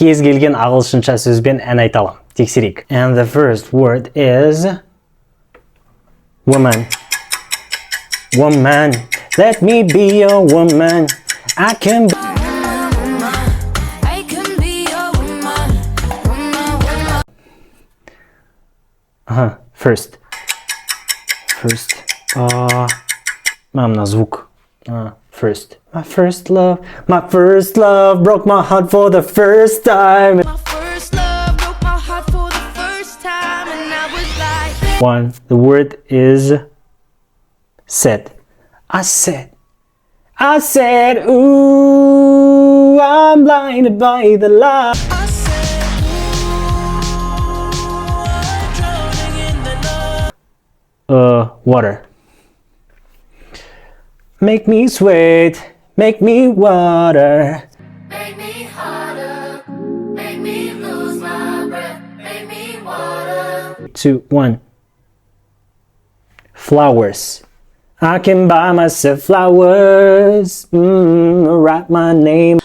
кез келген ағылшынша сөзбен ән айта аламын. Тексерейік. And the first word is woman. Woman, let me be your woman. I can be first. Мына звук. First. My first love broke my heart for the first time. My first love broke my heart for the first time, and I was like. One. The word is said. I said, ooh, I'm blinded by the light. I said, ooh, I'm drowning in the night. Water. Make me sweat, make me water. Make me harder, make me lose my breath, make me water. 2, 1. Flowers. I can buy myself flowers, write my name